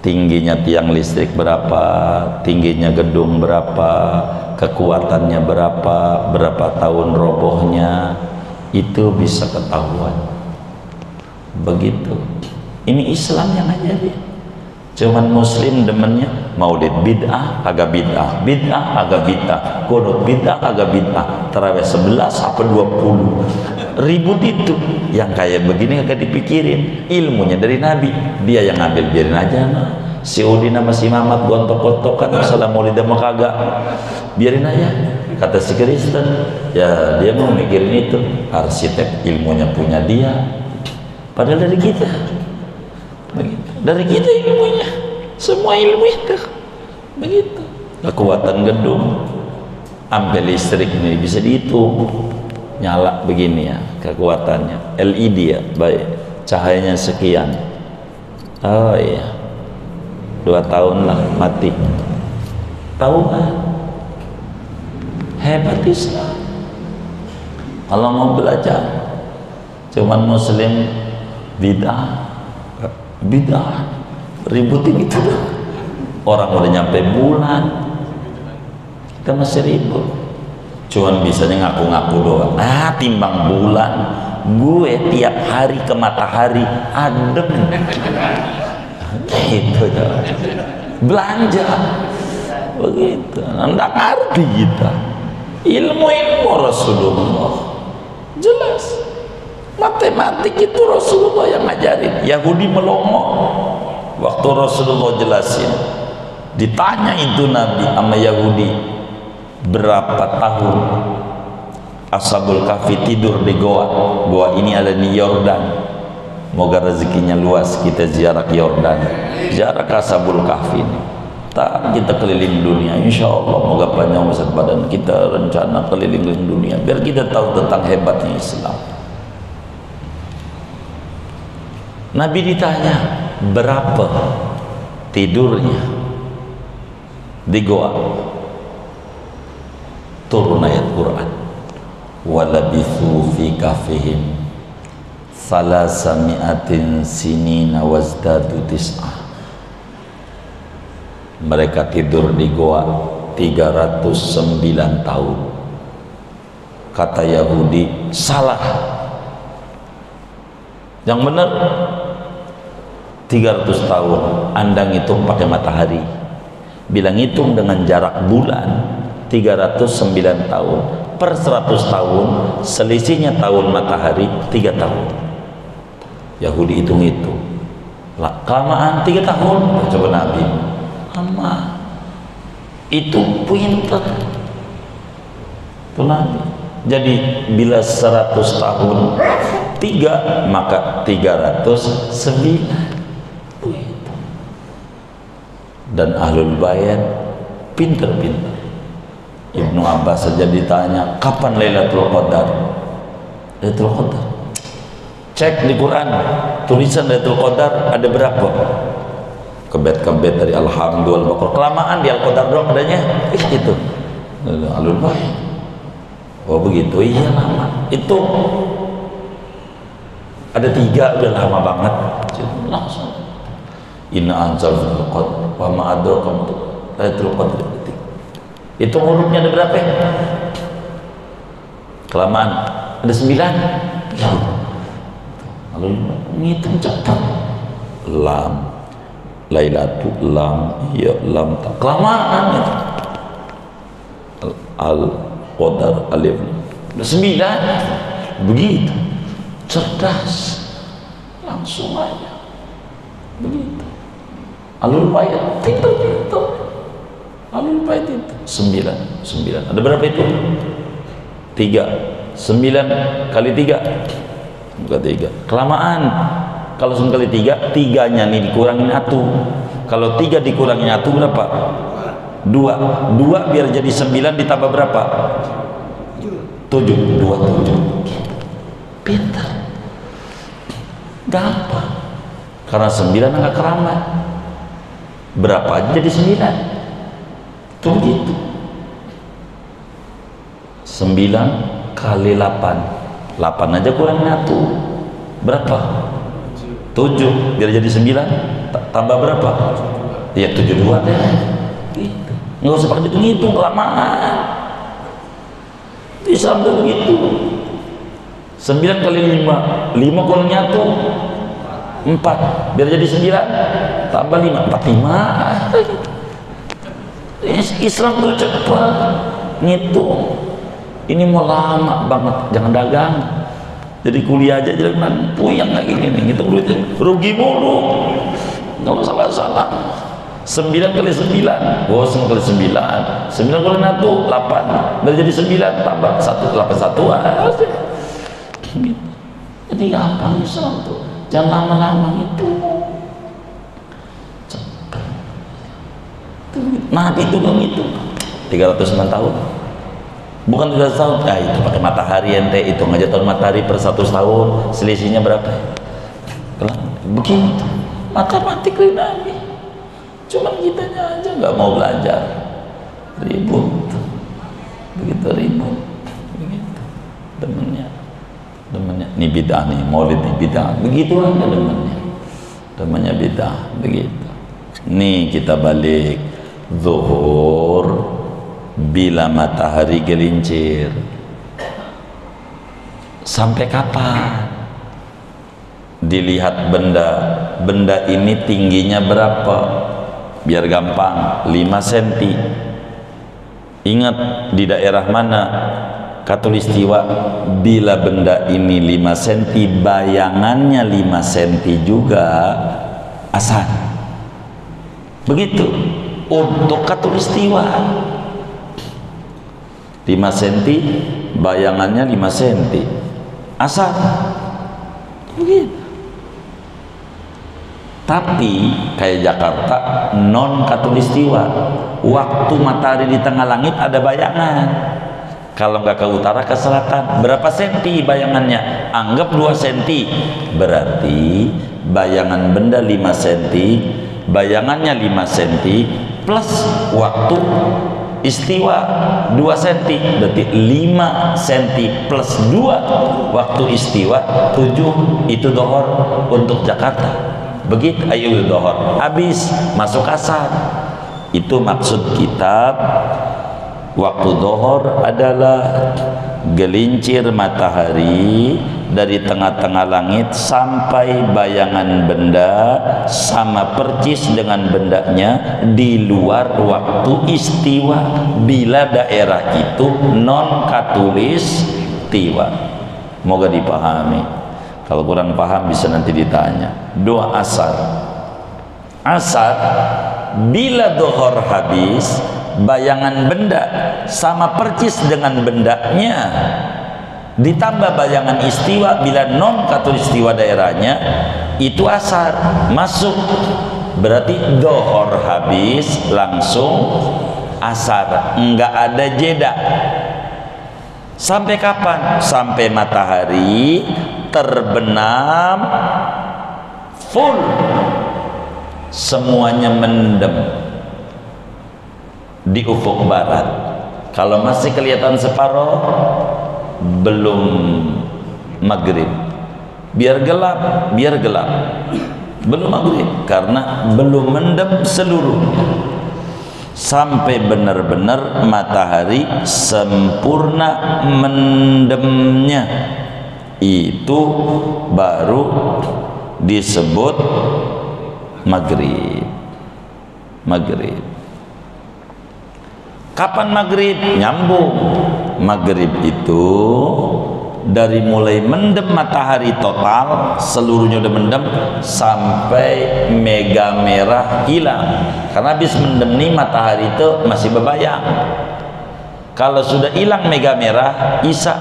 Speaker 1: Tingginya tiang listrik berapa, tingginya gedung berapa, kekuatannya berapa tahun robohnya, itu bisa ketahuan. Begitu. Ini Islam yang ngajarin. Cuman muslim demennya maulid bid'ah agak bid'ah, bid'ah agak bid'ah, qunut bid'ah agak bid'ah, tarawih 11 apa 20 ribut. Itu yang kayak begini agak dipikirin. Ilmunya dari Nabi, dia yang ngambil, biarin aja. Si Udin sama si Mamat gontok-gontokan masalah maulid sama kagak, biarin aja. Kata si Kristen, ya dia mau mikirin itu, arsitek ilmunya punya dia, padahal dari kita. Begitu. Dari kita ilmunya, semua ilmu itu begitu. Kekuatan gedung, ampere listrik ini bisa dihitung, nyala begini ya kekuatannya, LED ya, baik, cahayanya sekian. Oh iya, 2 tahun lah mati. Tahu kan? Hebat Islam. Kalau mau belajar, cuman muslim bid'ah ributin itu dah. Orang udah nyampe bulan, kita masih ribut. Cuman bisanya ngaku-ngaku doang. Timbang bulan, gue tiap hari ke matahari adem. Gitu dah. Belanja begitu. Nggak ngerti kita. Ilmu Rasulullah jelas. Matematik itu Rasulullah yang ngajarin. Yahudi melongo waktu Rasulullah jelasin. Ditanya itu Nabi sama Yahudi, berapa tahun Ashabul Kahfi tidur di goa ini ada di Yordan. Moga rezekinya luas kita ziarah ke Yordan, ziarah ke Ashabul Kahfi ini. Tak kita keliling dunia, insya Allah. Moga panjang masa badan kita, rencana keliling dunia biar kita tahu tentang hebatnya Islam. Nabi ditanya berapa tidurnya di goa, turun ayat Quran, walabithu fi kahfihim salasami'atin sinina wazdadu tis'ah. Mereka tidur di goa 309 tahun. Kata Yahudi, salah, yang benar 300 tahun. Anda ngitung pakai matahari, bilang ngitung dengan jarak bulan 309 tahun. Per 100 tahun selisihnya tahun matahari 3 tahun. Yahudi hitung-hitung, kelamaan 3 tahun. Coba Nabi lama, itu pintar itu Nabi. Jadi bila 100 tahun 3, maka 309. Dan Ahlul Bait pintar-pintar. Ibnu Abbas saja ditanya, kapan Lailatul Qadar? Lailatul Qadar, cek di Quran, tulisan Lailatul Qadar ada berapa? Kebet-kebet dari Alhamdulillah, Baqarah, kelamaan di Al-Qadar doang adanya itu. Ahlul Bait. Oh begitu, iya lama. Itu ada 3, udah lama banget. Langsung. Inna anzalnahu qadar wa ma adraka ma Lailatul Qadar. Itu hurufnya ada berapa? Kelamaan. Ada 9. Ya. Lalu ngitung cepat. Lam, Lailatul lam, ya lam, kelamaan itu. Al-Qadar alif. Ada 9. Begitu. Cerdas. Langsung aja. Begitu. Ahlul Bait pintar-pintar. Ahlul Bait itu 9. Ada berapa itu? 3. 9 kali 3 bukan 3, kelamaan. Kalau 9 kali 3, 3-nya nih dikurangin 1. Kalau 3 dikurangin 1 berapa? 2 biar jadi 9 ditambah berapa? 7. 7. Pintar, gampang. Karena 9 angka keramat. Berapa aja jadi 9? Itu begitu. 9 kali 8 aja kurang 1 berapa? 7 biar jadi 9 tambah berapa? Ya 72 deh. Gitu. Nggak usah pakai hitung-hitung, kelamaan. Islam tuh begitu. 9 kali 5 kurang 1 4 biar jadi 9 tambah 5 45. Islam tuh cepat ngitung. Ini mau lama banget, jangan dagang. Jadi kuliah aja jangan puyeng lagi gini, ngitung duit rugi mulu. Nggak salah. 9 kali 9, 9 kali 9, 9 kali 1 8, dari jadi 9 tambah 1 8 1. Jadi gampang Islam tuh, jangan lama-lama itu. Nabi itu dong itu 309 tahun, bukan 300 tahun. Itu pakai matahari ente, hitung aja tahun matahari per 100 tahun selisihnya berapa? Begitu matematik Nabi. Cuman kitanya aja nggak mau belajar, ribut, begitu ribut, begitu demennya ini bidah nih, maulid nih bidah, begitu aja demennya bidah, begitu. Nih kita balik. Zuhur bila matahari gelincir, sampai kapan? Dilihat benda ini tingginya berapa, biar gampang, 5 cm. Ingat di daerah mana Khatulistiwa, bila benda ini 5 cm, bayangannya 5 cm juga asar. Begitu untuk Khatulistiwa, 5 cm, bayangannya 5 cm, asar. Begitu. Tapi kayak Jakarta non Khatulistiwa, waktu matahari di tengah langit ada bayangan. Kalau nggak ke utara ke selatan, berapa senti bayangannya? Anggap 2 cm, berarti bayangan benda 5 cm, bayangannya 5 cm plus waktu istiwa 2 cm, berarti 5 cm plus 2 waktu istiwa 7. Itu dohor untuk Jakarta. Begitu ayo dohor habis masuk asar. Itu maksud kitab. Waktu dohor adalah gelincir matahari dari tengah-tengah langit sampai bayangan benda sama percis dengan bendanya di luar waktu istiwa, bila daerah itu non katulistiwa. Moga dipahami. Kalau kurang paham bisa nanti ditanya. Doa asar. Asar bila dhuhur habis, bayangan benda sama percis dengan bendanya ditambah bayangan istiwa bila non katulistiwa daerahnya, itu asar masuk. Berarti dhuhur habis langsung asar, enggak ada jeda. Sampai kapan? Sampai matahari terbenam full, semuanya mendem di ufuk barat. Kalau masih kelihatan separuh, belum maghrib. Biar gelap, belum maghrib, karena belum mendem seluruhnya. Sampai benar-benar matahari sempurna mendemnya, itu baru disebut maghrib. Maghrib. Kapan maghrib? Nyambung. Maghrib itu dari mulai mendem matahari total, seluruhnya udah mendem sampai mega merah hilang. Karena habis mendem nih matahari itu masih berbayang. Kalau sudah hilang mega merah, isya.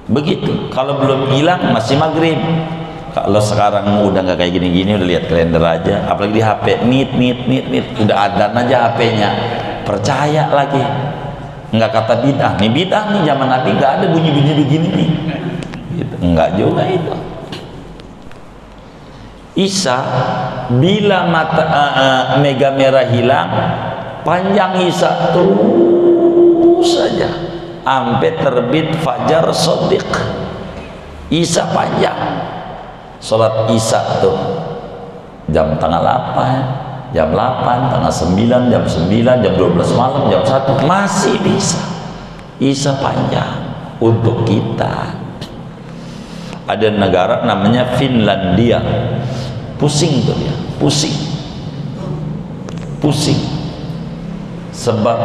Speaker 1: Begitu. Kalau belum hilang masih maghrib. Kalau sekarang udah nggak kayak gini-gini, udah lihat kalender aja, apalagi di HP, nit, udah adzan aja HP-nya, percaya lagi. Nggak kata bidah, nih bidah nih, zaman Nabi nggak ada bunyi-bunyi begini nih, gitu. Nggak juga itu. Isya bila mega merah hilang, panjang isya terus saja sampai terbit fajar shodiq. Isya panjang. Sholat isya tuh jam tengah 8, jam 8, tengah 9, jam 9, jam 12 malam, jam 1 masih bisa. Isya panjang untuk kita. Ada negara namanya Finlandia, pusing tuh ya, pusing sebab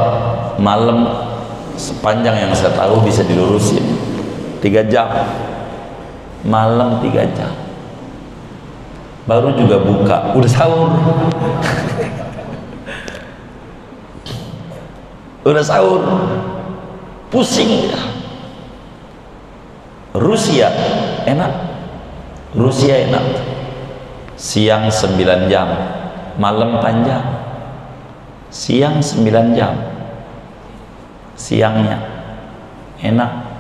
Speaker 1: malam sepanjang yang saya tahu bisa dilurusin 3 jam, malam 3 jam. Baru juga buka, udah sahur. Udah sahur. Pusing ya. Rusia enak. Rusia enak. Siang 9 jam, malam panjang. Siang 9 jam. Siangnya enak.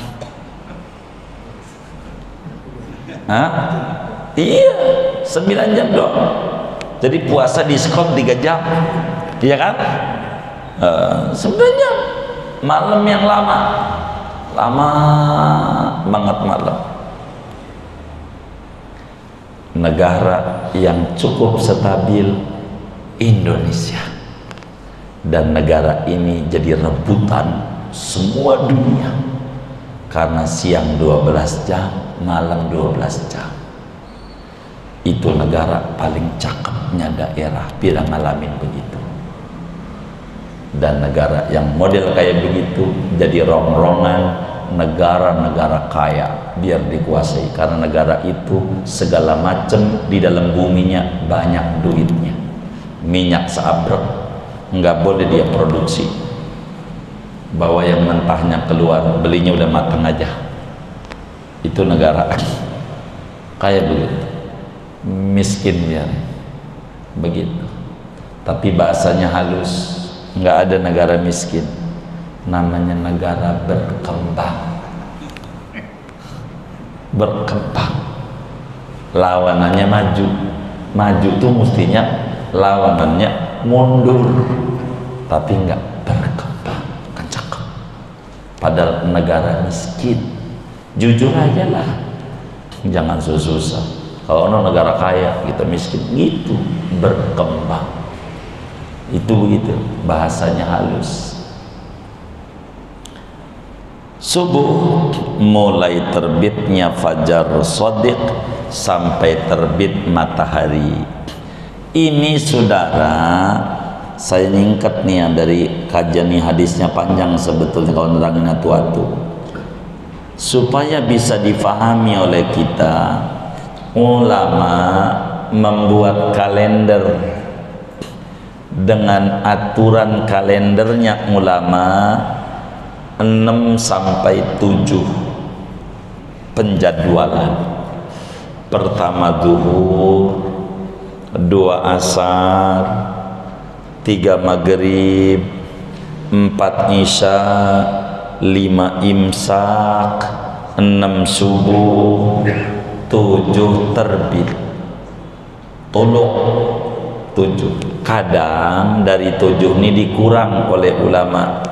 Speaker 1: Hah? Iya, 9 jam dong. Jadi puasa diskon 3 jam, iya kan? 9 jam. Malam yang lama banget malam. Negara yang cukup stabil, Indonesia. Dan negara ini jadi rebutan semua dunia, karena siang 12 jam, malam 12 jam. Itu negara paling cakepnya daerah bila ngalamin begitu. Dan negara yang model kayak begitu jadi rongrongan negara-negara kaya biar dikuasai, karena negara itu segala macam di dalam buminya banyak duitnya. Minyak seabrek nggak boleh dia produksi, bawa yang mentahnya keluar, belinya udah matang aja. Itu negara kayak begitu. Miskin ya, begitu. Tapi bahasanya halus, nggak ada negara miskin, namanya negara berkembang. Lawanannya maju tuh mestinya lawanannya mundur, tapi nggak berkembang, kan cakep. Padahal negara miskin, jujur aja lah, jangan susah. Kalau ono negara kaya kita miskin, gitu. Berkembang itu begitu, bahasanya halus. subuh mulai terbitnya fajar shadiq sampai terbit matahari. Ini saudara, saya nyingkat nih ya dari kajian nih, hadisnya panjang sebetulnya kalau nerangin atu-atu, supaya bisa difahami oleh kita. Ulama membuat kalender dengan aturan kalendernya ulama 6 sampai 7 penjadwalan. Pertama zuhur, 2 asar, 3 maghrib, 4 isya, 5 imsak, 6 subuh, 7 terbit. Tolong 7. Kadang dari 7 ini dikurang oleh ulama.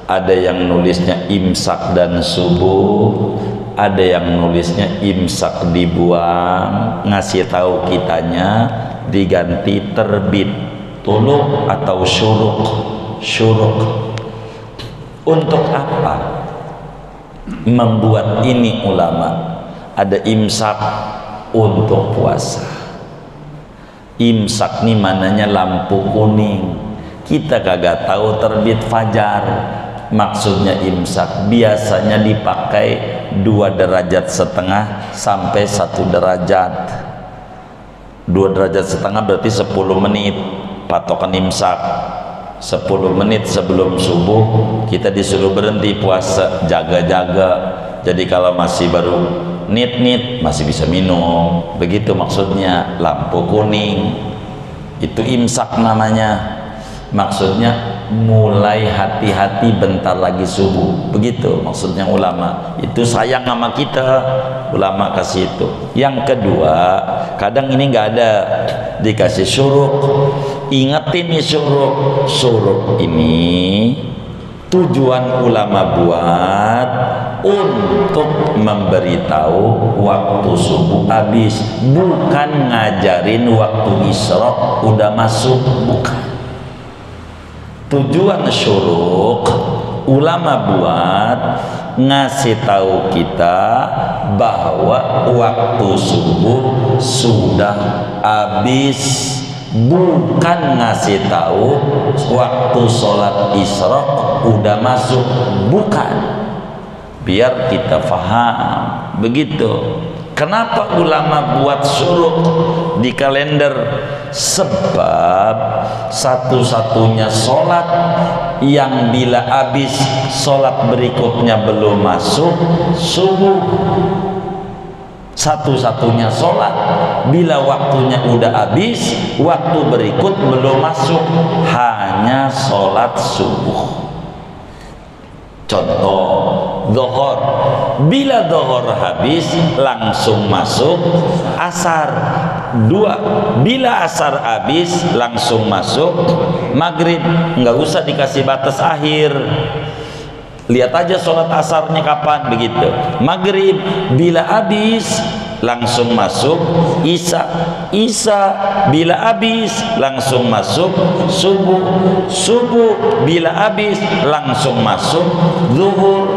Speaker 1: Ada yang nulisnya imsak dan subuh, ada yang nulisnya imsak dibuang, ngasih tahu kitanya diganti terbit, tuluk atau syuruk. Syuruk untuk apa membuat ini ulama? Ada imsak untuk puasa. Imsak nih mananya lampu kuning, kita kagak tahu terbit fajar. Maksudnya imsak biasanya dipakai 2,5 derajat sampai 1 derajat. 2,5 derajat berarti 10 menit patokan imsak. 10 menit sebelum subuh kita disuruh berhenti puasa, jaga-jaga. Jadi kalau masih baru nit masih bisa minum, begitu maksudnya lampu kuning. Itu imsak namanya. Maksudnya mulai hati-hati bentar lagi subuh, begitu maksudnya ulama. Itu sayang sama kita, ulama kasih itu. Yang kedua, kadang ini nggak ada dikasih syuruk. Ingetin nih syuruk. Syuruk ini tujuan ulama buat untuk memberitahu waktu subuh habis, bukan ngajarin waktu isyraq udah masuk, bukan. Tujuan syuruk ulama buat ngasih tahu kita bahwa waktu subuh sudah habis, bukan ngasih tahu waktu sholat isyraq udah masuk, bukan. Biar kita faham begitu. Kenapa ulama buat syuruk di kalender? Sebab satu-satunya sholat yang bila habis sholat berikutnya belum masuk subuh. Satu-satunya sholat bila waktunya udah habis, waktu berikut belum masuk, hanya sholat subuh. Contoh zuhur, bila zuhur habis langsung masuk asar. 2, bila asar habis langsung masuk maghrib. Nggak usah dikasih batas akhir, lihat aja sholat asarnya kapan, begitu. Maghrib bila habis langsung masuk isya. Isya bila habis langsung masuk subuh. Subuh bila habis langsung masuk zuhur.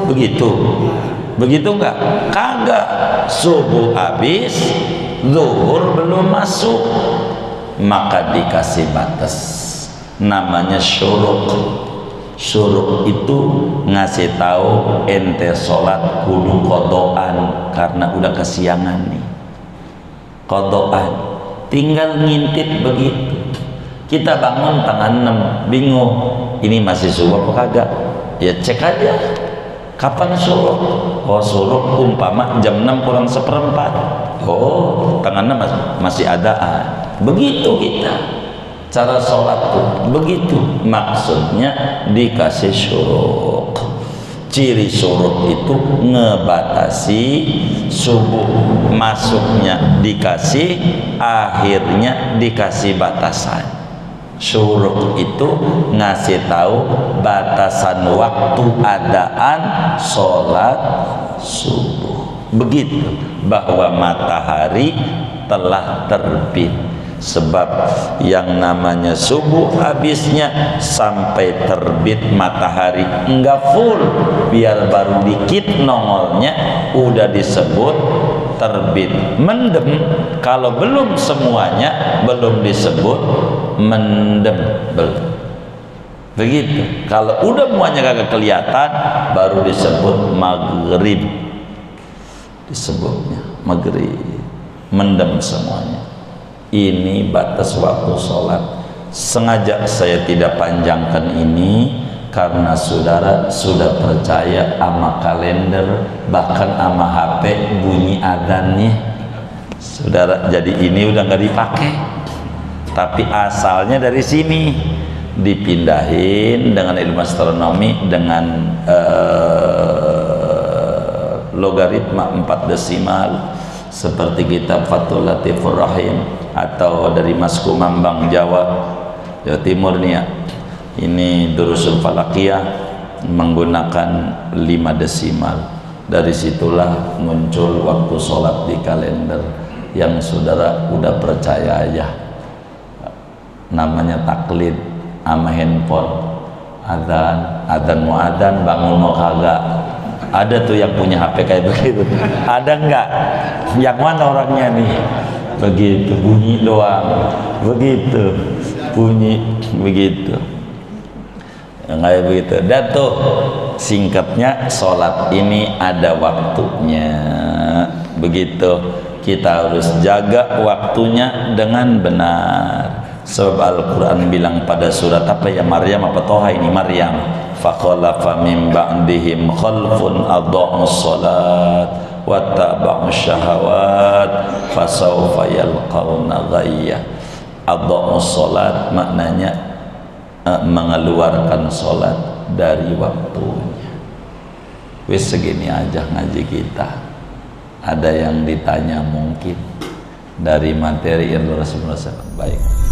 Speaker 1: Begitu. Begitu enggak? Kagak. Subuh habis, zuhur belum masuk, maka dikasih batas. Namanya syuruk. Syuruk itu ngasih tahu ente sholat kudu kodoan karena udah kesiangan nih. Kodoan, tinggal ngintip begitu. Kita bangun tanggal 6, bingung, ini masih subuh apa kagak? Ya cek aja, kapan syuruk? Oh syuruk umpama jam 6 kurang 1/4. Oh tanggal 6 masih adaan. Begitu kita cara sholat tuh begitu. Maksudnya dikasih syuruk. Ciri syuruk itu ngebatasi subuh masuknya dikasih, akhirnya dikasih batasan. Syuruk itu ngasih tahu batasan waktu adaan sholat subuh. Begitu bahwa matahari telah terbit. sebab yang namanya subuh habisnya sampai terbit matahari enggak full, biar baru dikit nongolnya udah disebut terbit. Mendem kalau belum semuanya belum disebut mendem, belum. Begitu. Kalau udah semuanya kagak kelihatan baru disebut maghrib, disebutnya maghrib, mendem semuanya. Ini batas waktu sholat. Sengaja saya tidak panjangkan ini karena saudara sudah percaya sama kalender, bahkan sama HP bunyi adzannya saudara. Jadi ini udah nggak dipakai, tapi asalnya dari sini, dipindahin dengan ilmu astronomi dengan logaritma 4 desimal seperti kitab Fathul Latifur Rahim atau dari Mas Kumambang Jawa Timur nih ya. Ini Durusul Falakiyah menggunakan 5 desimal. Dari situlah muncul waktu sholat di kalender yang saudara udah percaya aja. Namanya taklid sama handphone. Adzan mau adzan, bangun mau kagak. Ada tuh yang punya HP kayak begitu. Ada enggak? Yang mana orangnya nih? Begitu, bunyi doang. Begitu, bunyi begitu. Yang kayak begitu. Dan tuh singkatnya sholat ini ada waktunya. Begitu. Kita harus jaga waktunya dengan benar. Sebab Al-Quran bilang pada surat apa ya, Maryam apa Toha ini, Maryam, fakhalafa min ba'dihim khalfun adha'us salat wattaba'us syahawat fasawfa yalqawna ghayya. Adha'us salat maknanya mengeluarkan salat dari waktunya. Wis segini aja ngaji kita. Ada yang ditanya mungkin dari materi yang Rasulullah SAW. Baik.